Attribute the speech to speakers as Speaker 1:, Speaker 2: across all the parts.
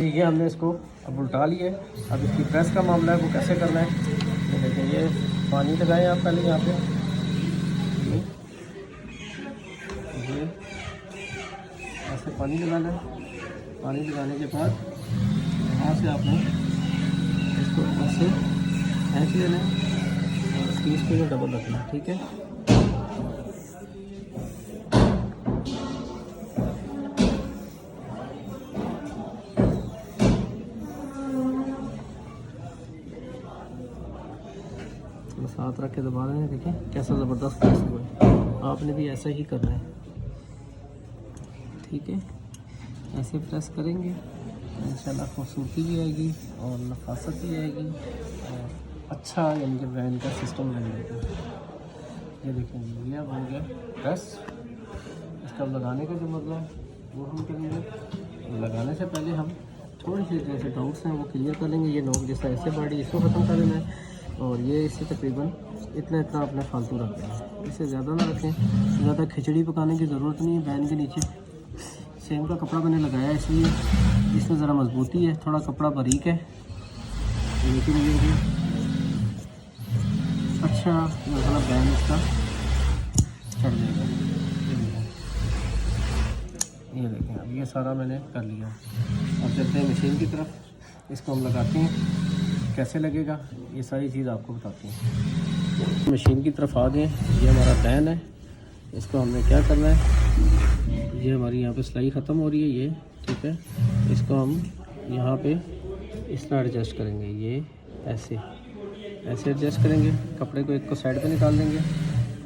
Speaker 1: ये हमने इसको अब उल्टा लिया है। अब इसकी प्रेस का मामला है, वो कैसे करना है ये देखें। ये पानी लगाएं आप पहले यहाँ पे, ये ऐसे पानी लगाना है। पानी लगाने के बाद यहाँ से आपने इसको ऐसे खींच लेना है और इसकी स्पीड डबल रखना है, ठीक है। साथ रख के दबा दें, देखें कैसा ज़बरदस्त प्रेस हुआ है। आपने भी ऐसा ही करना है, ठीक है। ऐसे प्रेस करेंगे इंशाल्लाह खूबसूरती भी आएगी और नफासत भी आएगी और अच्छा यानी कि वैन का सिस्टम बन जाएगा। ये देखें ये अब हो गया प्रेस। इसका लगाने का जो मतलब वो हम करेंगे, लगाने से पहले हम थोड़ी सी जैसे डाउट्स हैं वो क्लियर कर लेंगे। ये नोक जैसा ऐसे बढ़ी इसको ख़त्म कर देना है और ये इससे तकरीबन इतना अपने फालतू रखते हैं, इससे ज़्यादा ना रखें। ज़्यादा खिचड़ी पकाने की ज़रूरत नहीं है। बैन के नीचे सेम का कपड़ा मैंने लगाया इसलिए इसमें ज़रा मजबूती है, थोड़ा कपड़ा बारीक है लेकिन ये अच्छा मतलब बैन इसका चढ़ जाएगा। ये देखें अब ये सारा मैंने कर लिया। अब चलते हैं मशीन की तरफ, इसको हम लगाते हैं कैसे लगेगा ये सारी चीज़ आपको बताती हैं। मशीन की तरफ आ गए, ये हमारा बैन है। इसको हमने क्या करना है, ये हमारी यहाँ पे सिलाई ख़त्म हो रही है ये, ठीक है। इसको हम यहाँ पे इस तरह एडजस्ट करेंगे, ये ऐसे एडजस्ट करेंगे। कपड़े को एक को साइड पे निकाल देंगे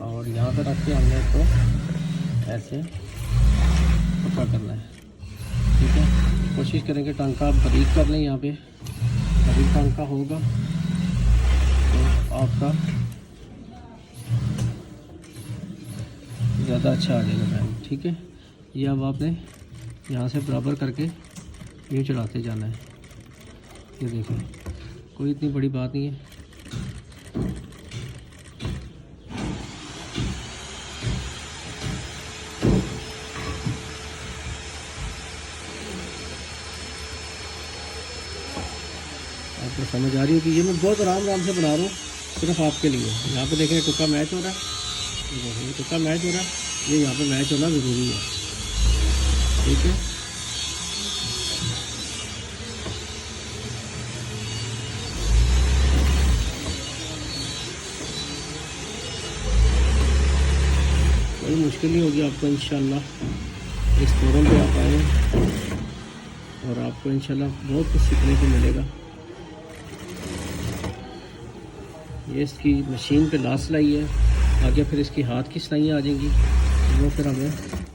Speaker 1: और यहाँ पे रख के हमने इसको ऐसे पक्का करना है, ठीक है। कोशिश करेंगे टांका बारीक कर लें, यहाँ पे बारीक टांका होगा तो आपका ज़्यादा अच्छा आ जाएगा बैन, ठीक है। ये अब आपने यहाँ से बराबर करके यूँ चढ़ाते जाना है। ये देखें कोई इतनी बड़ी बात नहीं है। आपको समझ आ रही होगी। ये मैं बहुत आराम से बना रहा हूँ सिर्फ आपके लिए। यहाँ पे देखें टुक्का मैच हो रहा है, ये टुक्का मैच हो रहा है, ये यहाँ पे मैच होना ज़रूरी है, ठीक है। कोई मुश्किल नहीं होगी आपको इंशाल्लाह। इस फोरम पे आप आए और आपको इंशाल्लाह बहुत कुछ सीखने को मिलेगा। ये इसकी मशीन पे लास्ट सिलाई है, आगे फिर इसकी हाथ की सिलाइयाँ आ जाएंगी, वो फिर हमें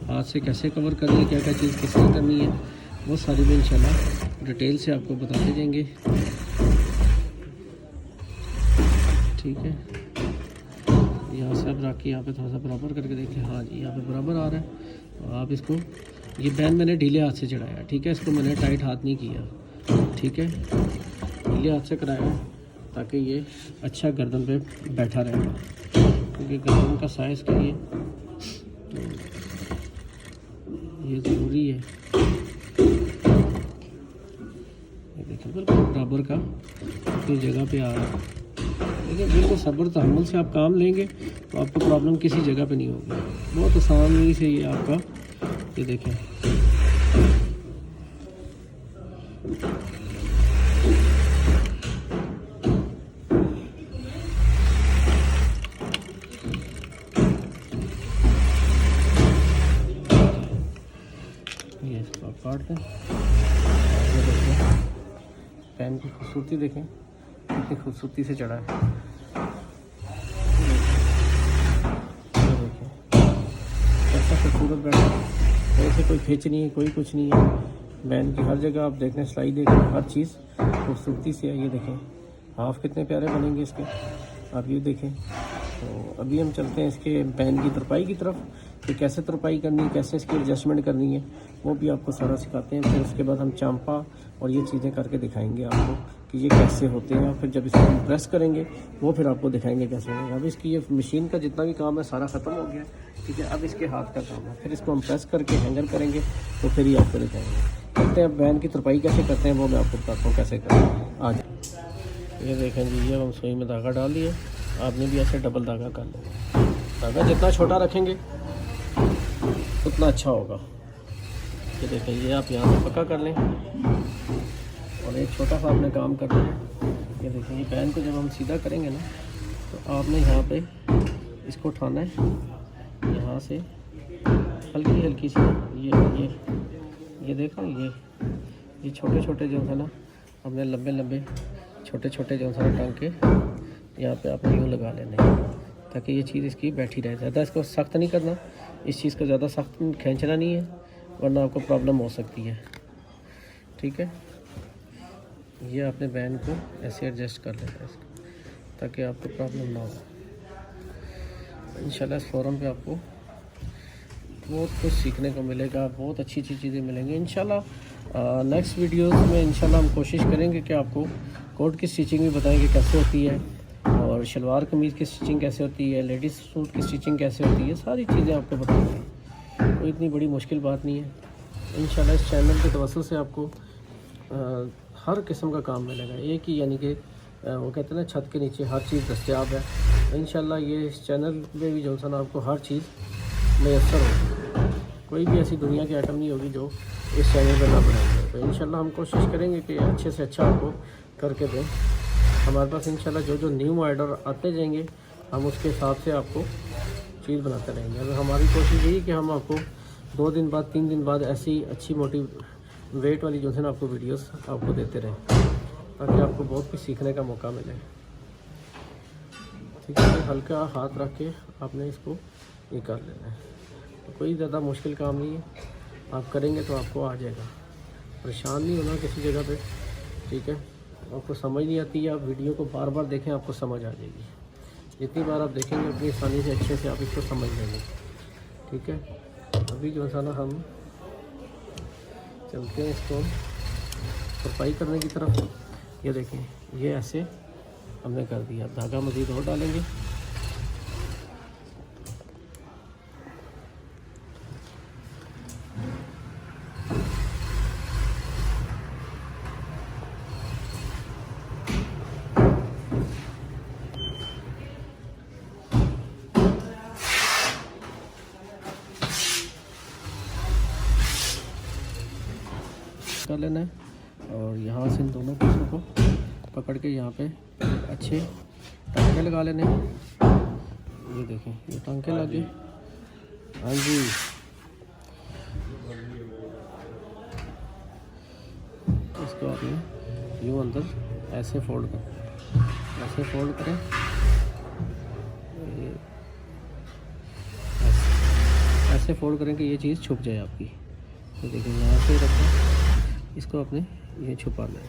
Speaker 1: हाथ से कैसे कवर करनी है, क्या क्या चीज़ कैसे करनी है, वो सारी भी इंशाल्लाह डिटेल से आपको बताते जाएंगे, ठीक है। यहाँ से अब रख के यहाँ पे थोड़ा सा बराबर करके देखें, हाँ जी यहाँ पे बराबर आ रहा है। और आप इसको, ये बैन मैंने ढीले हाथ से चढ़ाया, ठीक है। इसको मैंने टाइट हाथ नहीं किया, ठीक है, ढीले हाथ से कराया ताकि ये अच्छा गर्दन पे बैठा रहेगा, क्योंकि गर्दन का साइज़ के लिए ये ज़रूरी है। ये देखिए बिल्कुल बराबर का अपनी जगह पे आ रहा है। देखिए बिल्कुल सब्र तहम्मुल से आप काम लेंगे तो आपको प्रॉब्लम किसी जगह पे नहीं होगी। बहुत आसानी से ये आपका, ये देखें ये इसको आप काट दें। पेन की खूबसूरती देखें कितनी खूबसूरती से चढ़ा है, देखिए कैसा खूबसूरत बैठा है। ऐसे कोई खींच नहीं है, कोई कुछ नहीं है। बैन की हर जगह आप देखें, सिलाई देखें, हर चीज़ खूबसूरती से है। ये देखें हाफ कितने प्यारे बनेंगे इसके, आप ये देखें। तो अभी हम चलते हैं इसके बैन की तरपाई की तरफ कि कैसे तरपाई करनी है, कैसे इसकी एडजस्टमेंट करनी है, वो भी आपको सारा सिखाते हैं। फिर उसके बाद हम चांपा और ये चीज़ें करके दिखाएंगे आपको कि ये कैसे होते हैं। फिर जब इसको हम प्रेस करेंगे वो फिर आपको दिखाएंगे कैसे होगा। अब इसकी ये मशीन का जितना भी काम है सारा ख़त्म हो गया, ठीक है। अब इसके हाथ का काम है, फिर इसको हम प्रेस करके हैंगर करेंगे तो फिर ये आपको दिखाएंगे। चलते हैं बैन की तुरपाई कैसे करते हैं वो मैं आपको बताता हूँ कैसे करते हैं। आज ये देखें जी, ये हम सुई में धागा डाल दिए। आपने भी ऐसे डबल धागा कर लेना। धागा जितना छोटा रखेंगे उतना अच्छा होगा। ये देखें, ये आप यहाँ से पक्का कर लें और एक छोटा सा आपने काम करना है। ये देखें, ये बैन को जब हम सीधा करेंगे ना तो आपने यहाँ पे इसको उठाना है, यहाँ से हल्की हल्की सी ये देखो, ये छोटे छोटे जो है ना हमने लंबे लंबे छोटे छोटे जो है टांग के यहाँ पे आपने यूँ लगा लेने हैं ताकि ये चीज़ इसकी बैठी रहे। ज़्यादा इसको सख्त नहीं करना, इस चीज़ को ज़्यादा सख्त खींचना नहीं है वरना आपको प्रॉब्लम हो सकती है। ठीक है, ये आपने बैन को ऐसे एडजस्ट कर लेना है इसको ताकि आपको प्रॉब्लम ना हो। इंशाल्लाह इस फोरम पे आपको बहुत कुछ सीखने को मिलेगा, बहुत अच्छी अच्छी चीज़ें मिलेंगी इंशाल्लाह। नेक्स्ट वीडियोस में इंशाल्लाह हम कोशिश करेंगे कि आपको कोट की स्टिचिंग भी बताएंगे कैसे होती है और शलवार कमीज़ की स्टिचिंग कैसे होती है, लेडीज़ सूट की स्टिचिंग कैसे होती है, सारी चीज़ें आपको बताएंगे। कोई इतनी बड़ी मुश्किल बात नहीं है। इंशाल्लाह इस चैनल के तवज्जुह से आपको हर किस्म का काम मिलेगा। एक ही यानी कि वो कहते हैं ना छत के नीचे हर चीज़ दस्तयाब है। इंशाल्लाह ये इस चैनल में भी जो है ना आपको हर चीज़ मैसर होगी। कोई भी ऐसी दुनिया की आइटम नहीं होगी जो इस चैनल पर ना बनाएंगे। तो इंशाल्लाह हम कोशिश करेंगे कि अच्छे से अच्छा आपको करके दें। हमारे पास इंशाल्लाह जो जो न्यू ऑर्डर आते जाएंगे हम उसके हिसाब से आपको चीज़ बनाते रहेंगे। अगर हमारी कोशिश यही कि हम आपको 2 दिन बाद 3 दिन बाद ऐसी अच्छी मोटी वेट वाली जो है ना आपको वीडियोस आपको देते रहें ताकि आपको बहुत कुछ सीखने का मौका मिले। ठीक है, हल्का हाथ रख के आपने इसको ये कर लेना है। तो कोई ज़्यादा मुश्किल काम नहीं है, आप करेंगे तो आपको आ जाएगा। परेशान नहीं होना किसी जगह पे। ठीक है, आपको समझ नहीं आती है आप वीडियो को बार बार देखें, आपको समझ आ जाएगी। जितनी बार आप देखेंगे उतनी आसानी से अच्छे से आप इसको समझ लेंगे। ठीक है, अभी जो है ना हम चलते हैं इसको तुरपाई करने की तरफ। ये देखें, ये ऐसे हमने कर दिया। धागा मज़ीद और डालेंगे। कर लेना है और यहाँ से इन दोनों पीसों को पकड़ के यहाँ पे अच्छे टांके लगा लेने हैं। ये देखें, ये टांके लगे। हाँ जी, इसको आपने यूँ अंदर ऐसे फोल्ड करें, ऐसे फोल्ड करें, ऐसे फोल्ड करें कि ये चीज़ छुप जाए आपकी। तो देखिए यहाँ से रखें, इसको अपने ये छुपाना है।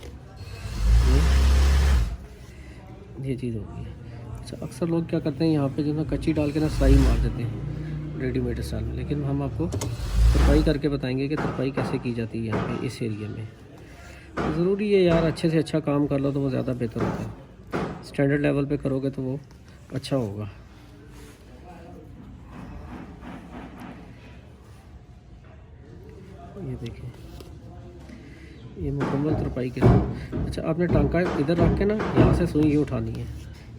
Speaker 1: ये चीज़ होगी। अच्छा, अक्सर लोग क्या करते हैं यहाँ पे जो है कच्ची डाल के ना सिलाई मार देते हैं रेडीमेड स्टाइल में, लेकिन हम आपको तुरपाई करके बताएंगे कि तुरपाई कैसे की जाती है यहाँ पे इस एरिया में। तो ज़रूरी है यार, अच्छे से अच्छा काम कर लो तो वो ज़्यादा बेहतर होता है। स्टैंडर्ड लेवल पे करोगे तो वो अच्छा होगा। ये देखें, ये मुकम्मल तुरपाई के साथ। अच्छा, आपने टांका इधर रख के ना यहाँ से सुई ये उठानी है।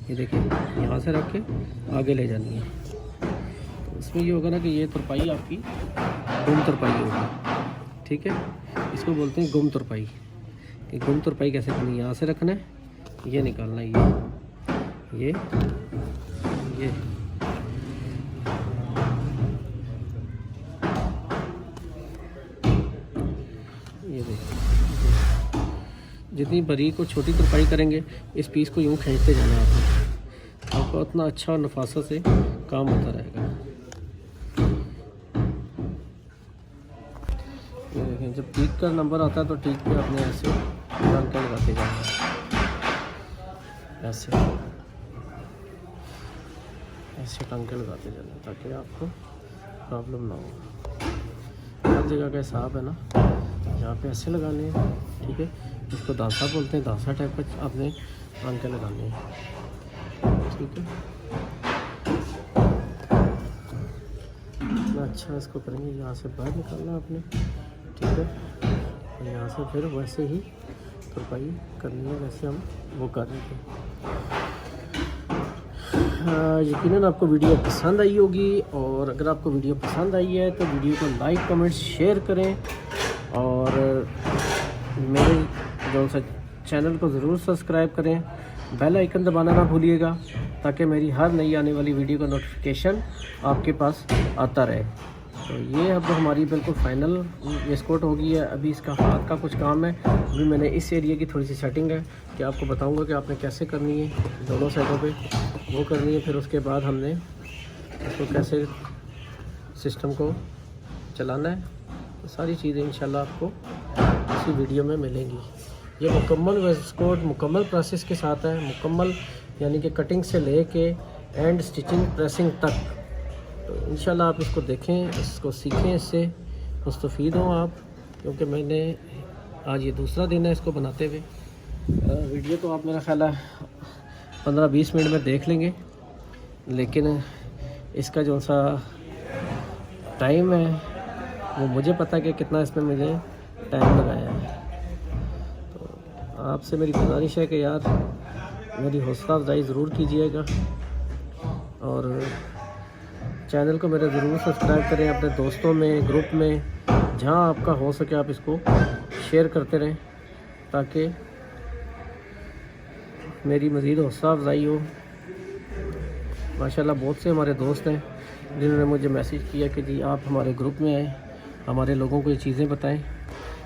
Speaker 1: ये देखिए, यहाँ से रख के आगे ले जानी है। तो इसमें ये होगा ना कि ये तुरपाई आपकी गुम तुरपाई होगी। ठीक है, इसको बोलते हैं गुम तुरपाई। कि गुम तुरपाई कैसे करनी है, यहाँ से रखना है, ये निकालना है, ये देखिए, जितनी बारीक और छोटी तुरपाई करेंगे इस पीस को यूँ खींचते जाना आपको उतना अच्छा और नफासत से काम होता रहेगा। ये देखें, जब टीक का नंबर आता है तो टीक पे आपने ऐसे टांके लगाते जाना ऐसे टांके लगाते जाना ताकि आपको प्रॉब्लम ना हो। हर जगह का हिसाब है ना, यहाँ पे ऐसे लगाने हैं। ठीक है, इसको दासा बोलते हैं, दासा टाइप का आपने टांके लगाने हैं। ठीक है, इतना अच्छा इसको करेंगे। यहाँ से बाहर निकालना आपने। ठीक है, और यहाँ से फिर वैसे ही तुरपाई करनी है जैसे हम वो कर रहे थे। यकीनन आपको वीडियो पसंद आई होगी, और अगर आपको वीडियो पसंद आई है तो वीडियो को लाइक कमेंट शेयर करें, और मेरे जो सा चैनल को ज़रूर सब्सक्राइब करें, बेल आइकन दबाना ना भूलिएगा ताकि मेरी हर नई आने वाली वीडियो का नोटिफिकेशन आपके पास आता रहे। तो ये अब हमारी बिल्कुल फाइनल वेस्टकोट हो गई है। अभी इसका हाथ का कुछ काम है, अभी मैंने इस एरिया की थोड़ी सी सेटिंग है कि आपको बताऊंगा कि आपने कैसे करनी है, दोनों साइडों पे वो करनी है। फिर उसके बाद हमने इसको कैसे सिस्टम को चलाना है, तो सारी चीज़ें इंशाल्लाह आपको इसी वीडियो में मिलेंगी। ये मुकम्मल वेस्टकोट मुकम्मल प्रोसेस के साथ है, मुकम्मल यानी कि कटिंग से ले के एंड स्टिचिंग प्रेसिंग तक। तो इंशाल्लाह आप इसको देखें, इसको सीखें, इससे मुस्तफ़ीद हों आप, क्योंकि मैंने आज ये दूसरा दिन है इसको बनाते हुए। वीडियो तो आप मेरा ख्याल है 15-20 मिनट में देख लेंगे, लेकिन इसका जो सा टाइम है वो मुझे पता है कि कितना इसमें मुझे टाइम लगाया है। तो आपसे मेरी गुजारिश है कि यार मेरी हौसला अफजाई ज़रूर कीजिएगा, और चैनल को मेरा ज़रूर सब्सक्राइब करें, अपने दोस्तों में, ग्रुप में, जहां आपका हो सके आप इसको शेयर करते रहें ताकि मेरी मज़ीद हौसला अफजाई हो। माशाल्लाह बहुत से हमारे दोस्त हैं जिन्होंने मुझे मैसेज किया कि जी आप हमारे ग्रुप में आए, हमारे लोगों को ये चीज़ें बताएं।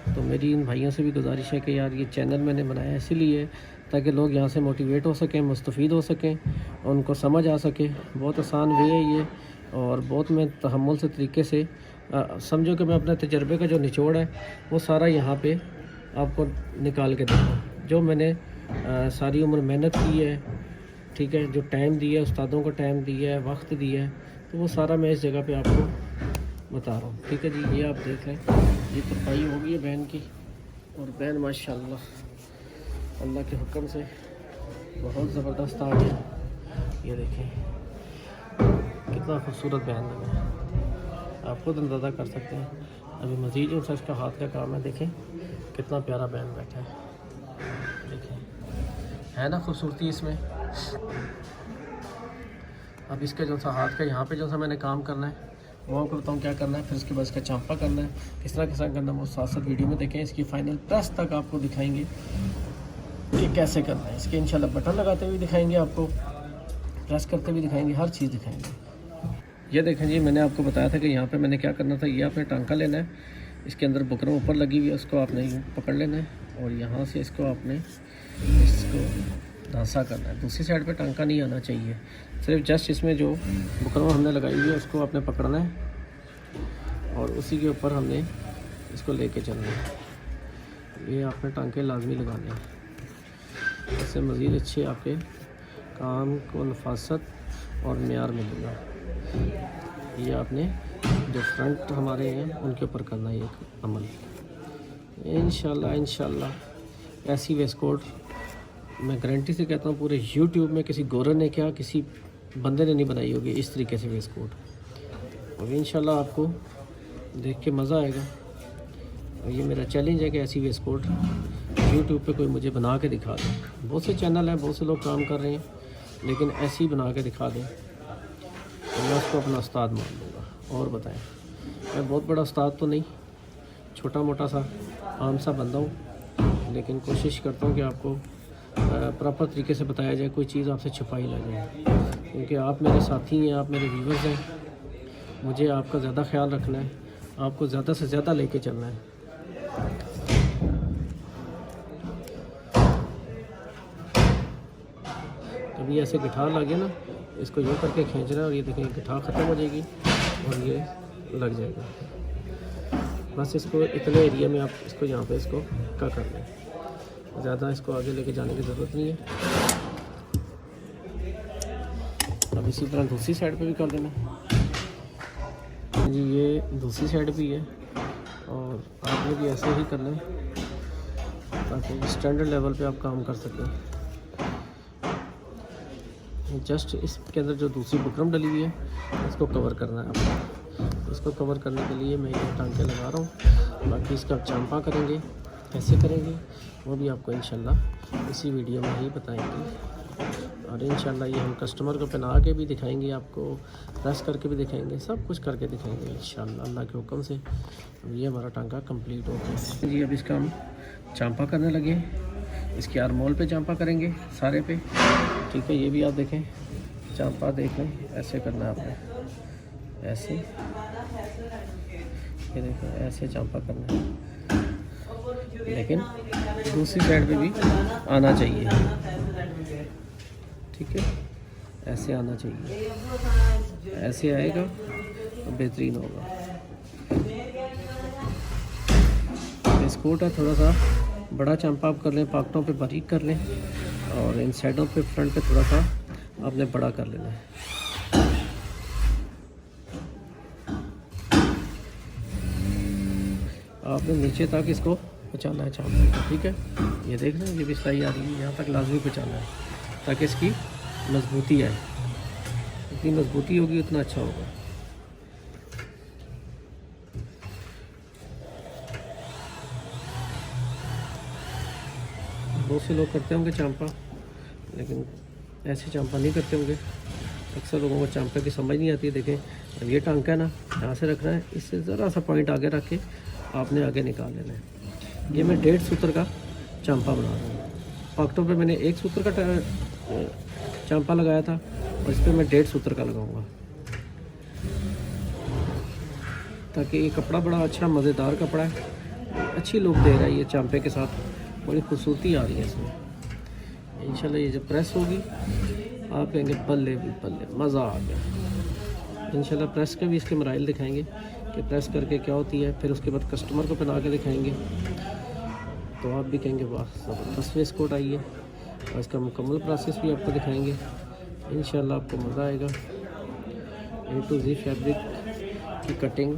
Speaker 1: तो मेरी इन भाइयों से भी गुजारिश है कि यार ये चैनल मैंने बनाया इसीलिए ताकि लोग यहाँ से मोटिवेट हो सकें, मुस्तफ़ीद हो सकें, उनको समझ आ सके। बहुत आसान वे है ये, और बहुत मैं तहम्मुल से तरीके से समझो कि मैं अपने तजर्बे का जो निचोड़ है वो सारा यहाँ पे आपको निकाल के दूँगा। जो मैंने सारी उम्र मेहनत की है, ठीक है, जो टाइम दिया है, उस्तादों को टाइम दिया है, वक्त दिया है, तो वो सारा मैं इस जगह पे आपको बता रहा हूँ। ठीक है जी, ये आप देख लें, ये तुरपाई हो गई है बहन की, और बहन माशाल्लाह अल्लाह के हुक्म से बहुत ज़बरदस्त आ गया। ये देखें कितना खूबसूरत बहन लगा, आप खुद अंदाज़ा कर सकते हैं। अभी मज़ीद जो इसका हाथ का काम है, देखें कितना प्यारा बहन बैठा है, देखें है ना खूबसूरती इसमें। अब इसका जो सा हाथ का यहाँ पे जो सा मैंने काम करना है वो आपको बताऊँ क्या करना है, फिर उसके बाद इसका चांपा करना है, किस तरह करना है वो साथ साथ वीडियो में देखें। इसकी फाइनल प्रेस तक आपको दिखाएंगे कि कैसे करना है। इसके इंशाल्लाह बटन लगाते हुए दिखाएंगे, आपको प्रेस करते हुए दिखाएंगे, हर चीज़ दिखाएंगे। ये देखें जी, मैंने आपको बताया था कि यहाँ पे मैंने क्या करना था। ये आपने टांका लेना है, इसके अंदर बुकरम ऊपर लगी हुई है, उसको आपने पकड़ लेना है, और यहाँ से इसको आपने इसको धांसा करना है। दूसरी साइड पे टांका नहीं आना चाहिए, सिर्फ जस्ट इसमें जो बुकरम हमने लगाई हुई है उसको आपने पकड़ना है, और उसी के ऊपर हमने इसको लेके चलना है। ये आपने टांके लाजमी लगाने हैं, इससे मज़ीद अच्छे आपके काम को नफासत और मेयार मिलेगा। ये आपने जो फ्रंट हमारे हैं उनके ऊपर करना है एक अमल। इंशाल्लाह ऐसी वेस्टकोट मैं गारंटी से कहता हूँ पूरे यूट्यूब में किसी गोरे ने क्या किसी बंदे ने नहीं बनाई होगी इस तरीके से वेस्टकोट। और इंशाल्लाह आपको देख के मज़ा आएगा। और ये मेरा चैलेंज है कि ऐसी वेस्टकोट यूट्यूब पे कोई मुझे बना के दिखा दे। बहुत से चैनल हैं, बहुत से लोग काम कर रहे हैं, लेकिन ऐसी बना के दिखा दें तो मैं उसको अपना उस्ताद मान लूँगा। और बताएं, मैं बहुत बड़ा उस्ताद तो नहीं, छोटा मोटा सा आम सा बंदा हूँ, लेकिन कोशिश करता हूँ कि आपको प्रॉपर तरीके से बताया जाए, कोई चीज़ आपसे छुपाई ना जाए, क्योंकि आप मेरे साथी हैं, आप मेरे व्यूवर्स हैं। मुझे आपका ज़्यादा ख्याल रखना है, आपको ज़्यादा से ज़्यादा लेके चलना है। कभी ऐसे गिटार लगे ना, इसको यूँ करके खींच रहा है, और ये देखें गिटार ख़त्म हो जाएगी और ये लग जाएगा। बस इसको इतने एरिया में आप इसको यहाँ पे इसको क्या कर लें, ज़्यादा इसको आगे लेके जाने की ज़रूरत नहीं है। अब इसी तरह दूसरी साइड पे भी कर देना जी। ये दूसरी साइड भी है, और आपने भी ऐसे ही कर लें ताकि स्टैंडर्ड लेवल पे आप काम कर सकें। जस्ट इसके अंदर जो दूसरी बुकरम डली हुई है इसको कवर करना है आपको। इसको कवर करने के लिए मैं ये टांके लगा रहा हूँ, बाकी इसका चांपा करेंगे कैसे करेंगे वो भी आपको इंशाल्लाह इसी वीडियो में ही बताएंगे। और इंशाल्लाह ये हम कस्टमर को पहना के भी दिखाएंगे, आपको प्रेस करके भी दिखाएंगे, सब कुछ करके दिखाएंगे इंशाल्लाह अल्लाह के हुक्म से। ये हमारा टांका कंप्लीट हो गया जी। अब इसका हम चांपा करने लगे, इसके आर्मोल पे चांपा करेंगे सारे पे, ठीक है। ये भी आप देखें, चांपा देख लें, ऐसे करना है आपने, ऐसे, ये देखें ऐसे चांपा करना है, लेकिन दूसरी साइड पे भी आना चाहिए, ठीक है। ऐसे आना चाहिए, ऐसे आएगा तो बेहतरीन होगा। बिस्कुट है थोड़ा सा बड़ा चांपा आप कर लें, पाकटों पे बारीक कर लें, और इन साइडों पे फ्रंट पे थोड़ा सा आपने बड़ा कर लेना है। आपने नीचे तक इसको पहुँचाना है चांपे को, ठीक है। ये देख रहे हैं, ये भी सिलाई आ रही है, यहाँ तक लाजमी पहुँचाना है ताकि इसकी मजबूती आए। जितनी मजबूती होगी उतना अच्छा होगा। बहुत से लोग करते होंगे चांपा, लेकिन ऐसे चांपा नहीं करते होंगे। अक्सर लोगों को चांपे की समझ नहीं आती है। देखें, अब ये टांका है ना, यहाँ से रखना है, इससे ज़रा सा पॉइंट आगे रख के आपने आगे निकाल लेना है। ये मैं 1.5 सूत्र का चांपा बना रहा हूँ। पाकटों पे मैंने 1 सूत्र का चांपा लगाया था, और इस पर मैं 1.5 सूत्र का लगाऊंगा, ताकि ये कपड़ा बड़ा अच्छा मज़ेदार कपड़ा है, अच्छी लुक दे रहा है। ये चांपे के साथ बड़ी खूबसूरती आ रही है इसमें। इंशाल्लाह ये जब प्रेस होगी आप कहेंगे बल्ले भी बल्ले, मज़ा आ गया। इंशाल्लाह प्रेस के भी इसके मराइल दिखाएंगे कि प्रेस करके क्या होती है, फिर उसके बाद कस्टमर को पहना के दिखाएंगे, तो आप भी कहेंगे वाह ज़बरदस्त वेस्ट कोट आई है। और इसका मुकम्मल प्रोसेस भी आपको दिखाएंगे इंशाल्लाह, आपको मज़ा आएगा। A to Z फैब्रिक की कटिंग,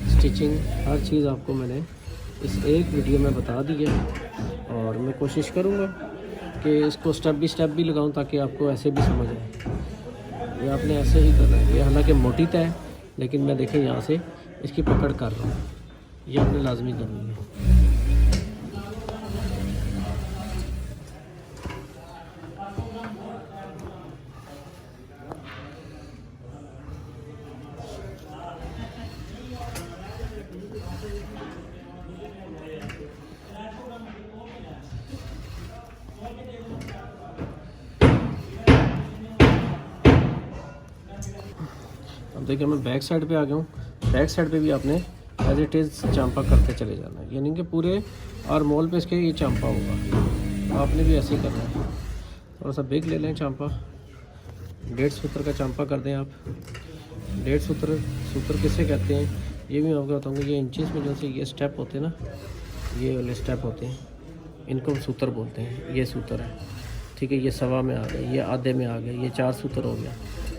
Speaker 1: स्टिचिंग, हर चीज़ आपको मैंने इस एक वीडियो में बता दी है, और मैं कोशिश करूँगा कि इसको स्टेप बाई स्टेप भी लगाऊँ ताकि आपको ऐसे भी समझ आए। ये आपने ऐसे ही करना है। ये हालांकि मोटी तय है, लेकिन मैं देखें यहाँ से इसकी पकड़ कर रहा हूँ, ये आपने लाजमी करनी है। अब देखिए मैं बैक साइड पे आ गया हूँ। बैक साइड पे भी आपने एज इट इज़ चांपा करते चले जाना है, यानी कि पूरे आर्मोल पे इसके ये चांपा होगा। आपने भी ऐसे ही करना है। थोड़ा सा बिग ले लें चांपा, 1.5 सूत्र का चांपा कर दें आप। 1.5 सूत्र किसे कहते हैं ये भी मैं आपको बताऊँगा। ये इंचेस में जो से ये स्टेप होते हैं ना, ये वाले स्टेप होते हैं, इनको सूत्र बोलते हैं। ये सूत्र है, ठीक है। ये सवा में आ गए, ये आधे में आ गए, ये 4 सूत्र हो गया,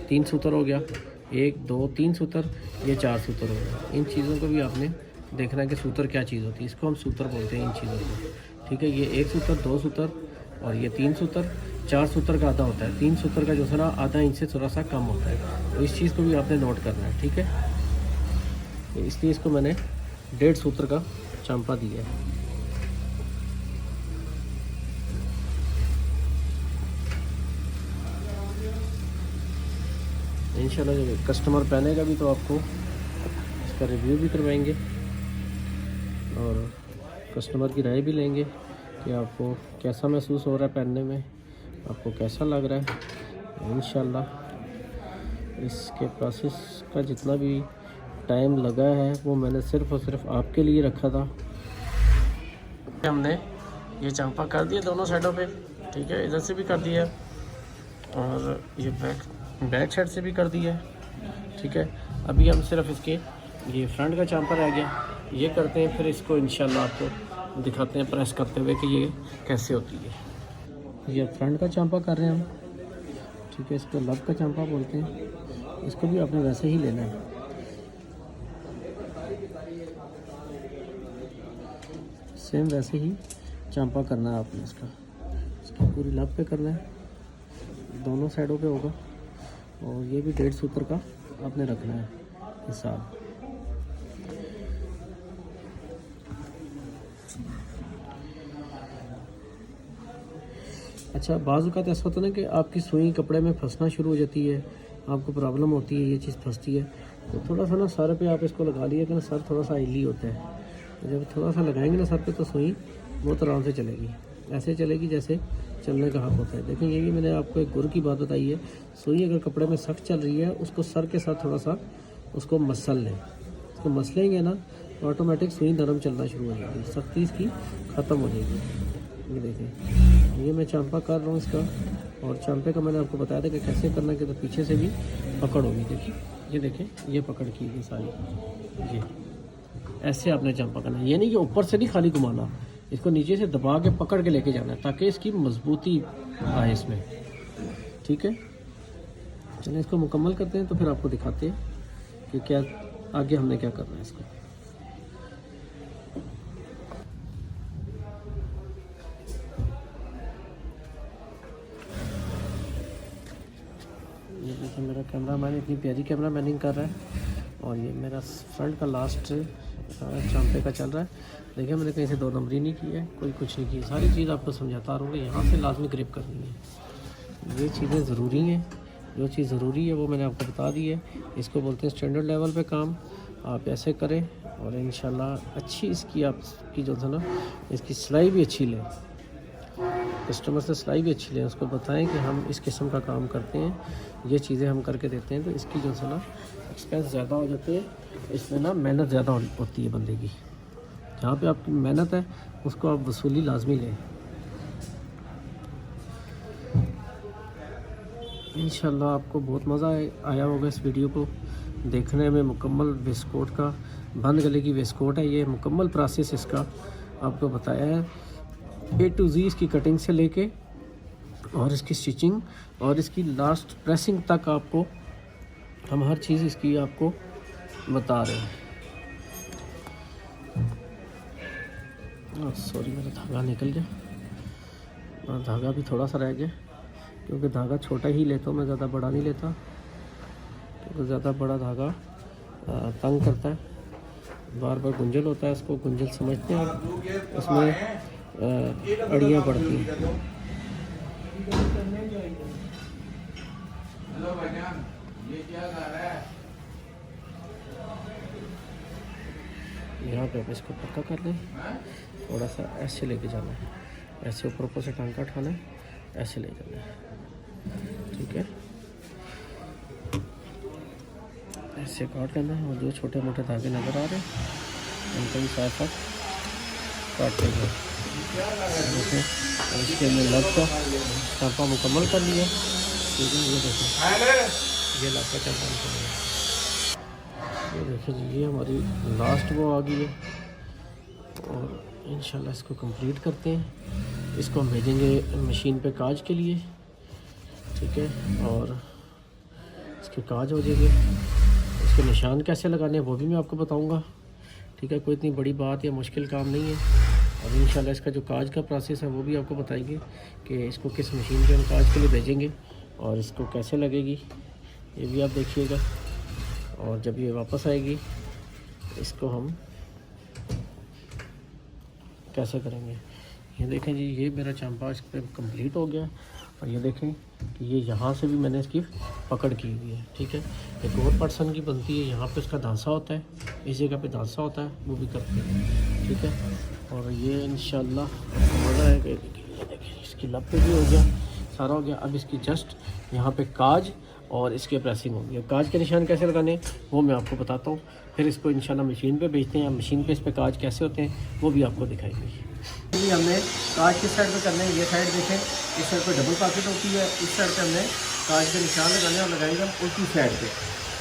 Speaker 1: 3 सूत्र हो गया, 1 2 3 सूत्र, ये 4 सूत्र हो गया। इन चीज़ों को भी आपने देखना है कि सूत्र क्या चीज़ होती है। इसको हम सूत्र बोलते हैं इन चीज़ों को, ठीक है। ये 1 सूत्र, 2 सूत्र, और ये 3 सूत्र, 4 सूत्र का आधा होता है। 3 सूत्र का जो है ना आधा इंच से थोड़ा सा कम होता है, तो इस चीज़ को भी आपने नोट करना है, ठीक है। इसलिए इसको मैंने 1.5 सूत्र का चांपा दिया है। इंशाल्लाह जब कस्टमर पहनेगा भी तो आपको इसका रिव्यू भी करवाएंगे, और कस्टमर की राय भी लेंगे कि आपको कैसा महसूस हो रहा है पहनने में, आपको कैसा लग रहा है। इंशाल्लाह इसके प्रोसेस का जितना भी टाइम लगा है वो मैंने सिर्फ़ और सिर्फ आपके लिए रखा था। हमने ये चांपा कर दिया दोनों साइडों पे, ठीक है। इधर से भी कर दिया, और ये बैक साइड से भी कर दिया, ठीक है। अभी हम सिर्फ इसके ये फ्रंट का चांपा रह गया, ये करते हैं। फिर इसको इंशाल्लाह आपको दिखाते हैं प्रेस करते हुए कि ये कैसे होती है। ये फ्रंट का चांपा कर रहे हैं हम, ठीक है। इसको लब का चांपा बोलते हैं। इसको भी आपने वैसे ही लेना है, सेम वैसे ही चांपा करना है आपने। इसकी पूरी लब पे करना है, दोनों साइडों पे होगा। और ये भी 1.5 सूत्र का आपने रखना है हिसाब। अच्छा बाज़ औक़ात ऐसा होता है ना कि आपकी सुई कपड़े में फंसना शुरू हो जाती है, आपको प्रॉब्लम होती है, ये चीज़ फंसती है, तो थोड़ा सा ना सर पे आप इसको लगा लिए कि ना सर थोड़ा सा आइली होता है, तो जब थोड़ा सा लगाएंगे ना सर पे तो सुई बहुत आराम से चलेगी, ऐसे चलेगी जैसे चलने का हक होता है। देखिए ये भी मैंने आपको एक गुर की बात बताई है, सुई अगर कपड़े में सख्त चल रही है उसको सर के साथ थोड़ा सा उसको मसल लें, उसको मसलेंगे ना तो ऑटोमेटिक सुई नरम चलना शुरू हो जाएगी, सख्ती इसकी ख़त्म हो जाएगी। ये देखिए ये मैं चांपा कर रहा हूँ इसका, और चांपे का मैंने आपको बताया था कि कैसे करना कि तो पीछे से भी पकड़ होगी। देखिए ये देखें ये पकड़ की ये सारी, ये ऐसे आपने चांपा करना, ये नहीं कि ऊपर से नहीं खाली घुमाना, इसको नीचे से दबा के पकड़ के लेके जाना है ताकि इसकी मजबूती आए इसमें। ठीक है, चलिए इसको मुकम्मल करते हैं तो फिर आपको दिखाते हैं कि क्या आगे हमने क्या करना है इसको। ये देखिए मेरा कैमरा मैन इतनी प्यारी कैमरा मैनिंग कर रहा है, और ये मेरा फ्रंट का लास्ट चांपे का चल रहा है। देखिए मैंने कहीं से 2 नंबरी नहीं की है, कोई कुछ नहीं की, सारी चीज़ आपको समझाता रहूँगा। यहाँ से लाजमी ग्रिप करनी है, ये चीज़ें ज़रूरी हैं, जो चीज़ ज़रूरी है वो मैंने आपको बता दी है। इसको बोलते हैं स्टैंडर्ड लेवल पे काम, आप ऐसे करें और इंशाल्लाह अच्छी इसकी आपकी जो है ना इसकी सिलाई भी अच्छी लें, कस्टमर से सिलाई भी अच्छी लें, उसको बताएं कि हम इस किस्म का काम करते हैं, ये चीज़ें हम करके देते हैं, तो इसकी जो है ना एक्सपेंस ज़्यादा हो जाते हैं, इसमें ना मेहनत ज़्यादा होती है बंदे की। जहाँ पे आपकी मेहनत है उसको आप वसूली लाजमी लें। इंशाल्लाह आपको बहुत मज़ा आया होगा इस वीडियो को देखने में। मुकम्मल वेस्टकोट का बंद गले की वेस्टकोट है, ये मुकम्मल प्रोसेस इसका आपको बताया है, A to Z इसकी कटिंग से लेके और इसकी स्टिचिंग और इसकी लास्ट प्रेसिंग तक आपको हम हर चीज़ इसकी आपको बता रहे हैं। सॉरी मेरा धागा निकल गया, और धागा भी थोड़ा सा रह गया, क्योंकि धागा छोटा ही लेता हूँ मैं, ज़्यादा बड़ा नहीं लेता, क्योंकि ज़्यादा बड़ा धागा तंग करता है, बार बार गुंजल होता है, इसको गुंजल समझते हैं, उसमें अड़ियाँ पड़ती हैं। यहाँ पे आप इसको पक्का कर लें, थोड़ा सा ऐसे लेके जाना है, ऐसे ऊपर से टांका उठाना है, ऐसे ले जाना है। ठीक है, ऐसे काट लेना है, और जो छोटे मोटे धागे नज़र आ रहे हैं उनको भी साथ साथ काट लेंगे। इसके लिए लग का चांपा मुकम्मल कर लिया। ठीक है, ये देखिए ये लग का चांपा मुकम्मल, ये देखिए जी ये हमारी लास्ट वो आ गई है, और इंशाल्लाह इसको कंप्लीट करते हैं। इसको हम भेजेंगे मशीन पे काज के लिए। ठीक है, और इसके काज हो जाएंगे, इसके निशान कैसे लगाने हैं वो भी मैं आपको बताऊंगा। ठीक है, कोई इतनी बड़ी बात या मुश्किल काम नहीं है, और इंशाल्लाह इसका जो काज का प्रोसेस है वो भी आपको बताएंगे कि इसको किस मशीन पे हम काज के लिए भेजेंगे और इसको कैसे लगेगी, ये भी आप देखिएगा। और जब ये वापस आएगी इसको हम कैसे करेंगे, ये देखें जी ये मेरा चांपा इस पर कंप्लीट हो गया, और ये देखें कि ये यहाँ से भी मैंने इसकी पकड़ की हुई है। ठीक है, एक और पर्सन की बनती है, यहाँ पे उसका धांसा होता है, इस जगह पे धांसा होता है, वो भी करते हैं। ठीक है, और ये इंशाल्लाह मज़ा है कि देखिए इसकी लब पे भी हो गया, सारा हो गया। अब इसकी जस्ट यहाँ पे काज और इसके प्रेसिंग हो गया। काज के निशान कैसे लगाने वो मैं आपको बताता हूँ, फिर इसको इंशाल्लाह मशीन पे भेजते हैं, मशीन पे इस पर काज कैसे होते हैं वो भी आपको दिखाएंगे। हमने काज किस साइड पे करने हैं, ये साइड देखें, इस साइड पे डबल पॉकेट होती है, इस साइड पे हमने काज के निशान लगाने और लगाएंगे हम उल्टी साइड पे।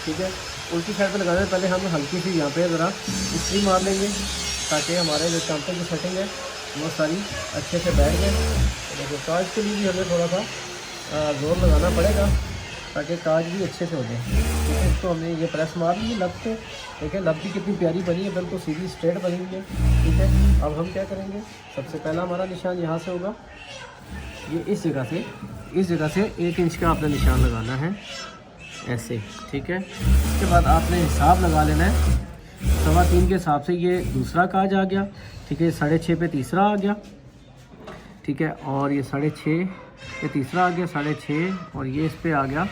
Speaker 1: ठीक है, उल्टी साइड पे लगाने से पहले हम हल्की सी यहाँ पे ज़रा इस्त्री मार लेंगे ताकि हमारे जो चांपे की सेटिंग है वो सारी अच्छे से बैठ जाए। देखो काज के लिए भी हमें थोड़ा सा जोर लगाना पड़ेगा ताकि काज भी अच्छे से हो जाए। ठीक है, इसको हमने ये प्रेस मार ली लब से, देखिए लब भी कितनी प्यारी बनी है, बिल्कुल सीधी स्ट्रेट बनी हुई है। ठीक है, अब हम क्या करेंगे, सबसे पहला हमारा निशान यहाँ से होगा, ये इस जगह से 1 इंच का आपने निशान लगाना है ऐसे। ठीक है, उसके बाद आपने हिसाब लगा लेना है 3.25 के हिसाब से, ये दूसरा काज आ गया। ठीक है, 6.5 पे तीसरा आ गया। ठीक है, और ये 6.5 ये तीसरा आ गया 6.5 और ये इस पे आ गया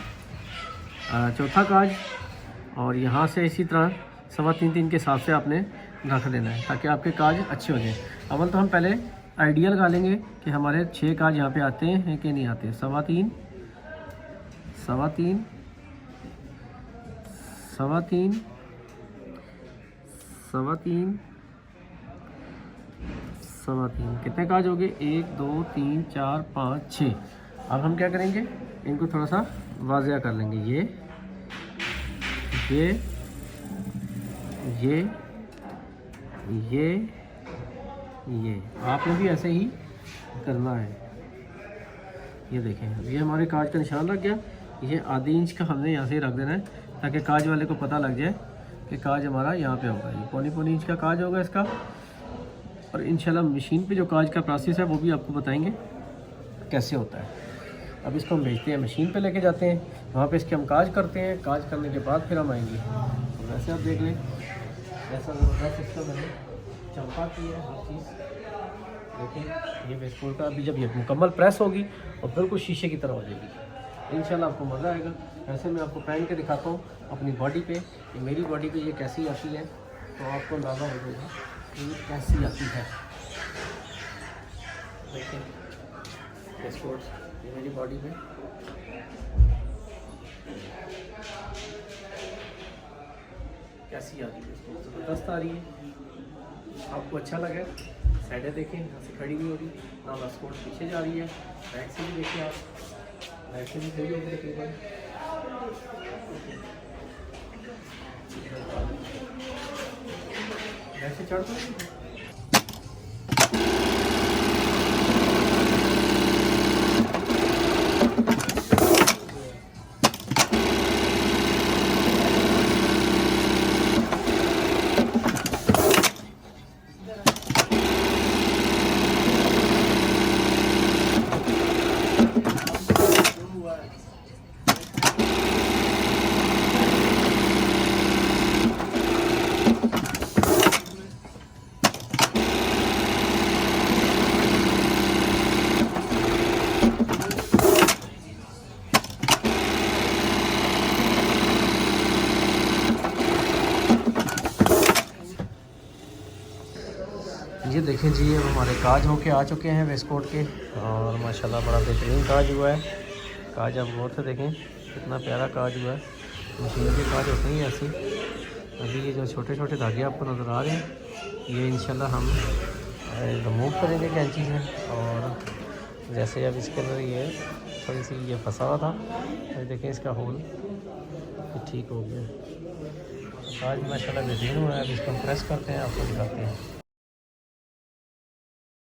Speaker 1: चौथा काज। और यहाँ से इसी तरह 3.25 के हिसाब से आपने रख देना है ताकि आपके काज अच्छे हो जाए। अव्वल तो हम पहले आइडिया लगा लेंगे कि हमारे 6 काज यहाँ पे आते हैं कि नहीं आते। 3.25 3.25 3.25 3.25 3.25 कितने काज हो गए? 1 2 3 4 5 6। अब हम क्या करेंगे, इनको थोड़ा सा वाज़िया कर लेंगे। ये आपने भी ऐसे ही करना है। ये देखें, ये हमारे काज का निशान लग गया। ये आधी इंच का हमने यहाँ से रख देना है ताकि काज वाले को पता लग जाए कि काज हमारा यहाँ पे होगा। ये पौनी इंच का काज होगा इसका। और इंशाल्लाह मशीन पे जो काज का प्रोसेस है वो भी आपको बताएंगे कैसे होता है। अब इसको हम भेजते हैं मशीन पे लेके जाते हैं, वहाँ पे इसके हम काज करते हैं। काज करने के बाद फिर हम आएंगे। तो वैसे आप देख लें ऐसा ज़बरदस्त सिस्टम है, चमका की है हर चीज़। देखें ये वेस्टकोट का अभी जब ये मुकम्मल प्रेस होगी और बिल्कुल शीशे की तरह हो जाएगी। इंशाल्लाह आपको मज़ा आएगा। वैसे मैं आपको पहन के दिखाता हूँ अपनी बॉडी पे, ये मेरी बॉडी पे ये कैसी आती है, तो आपको अंदाज़ा हो जाएगा कि ये कैसी आती है। देखें वेस्टकोट ये मेरी बॉडी पे कैसी आ रही है, ज़बरदस्त आ रही है। आपको अच्छा लगे साइडें देखें, यहाँ से खड़ी नहीं हो रही ना, वेस्टकोट पीछे जा रही है। बैक से भी देखिए आप, बैक से भी खड़ी होगी तकरीबन। ऐसे चढ़ दो। ये देखें जी, अब हमारे काज होके आ चुके हैं वेस्टकोट के और माशाल्लाह बड़ा बेहतरीन काज हुआ है। काज आप गौर से देखें कितना प्यारा काज हुआ है। मशीन के काज होते हैं ऐसे। अभी ये जो छोटे छोटे धागे आपको नज़र आ रहे हैं ये इंशाल्लाह हम रिमूव करेंगे कैंची से। और जैसे अब इसके अंदर ये थोड़ी सी ये फंसा हुआ था, तो देखें इसका होल ठीक हो गया। काज माशाल्लाह बेहतरीन हुआ है। अब इसको हम प्रेस करते हैं, आपको दिखाते हैं।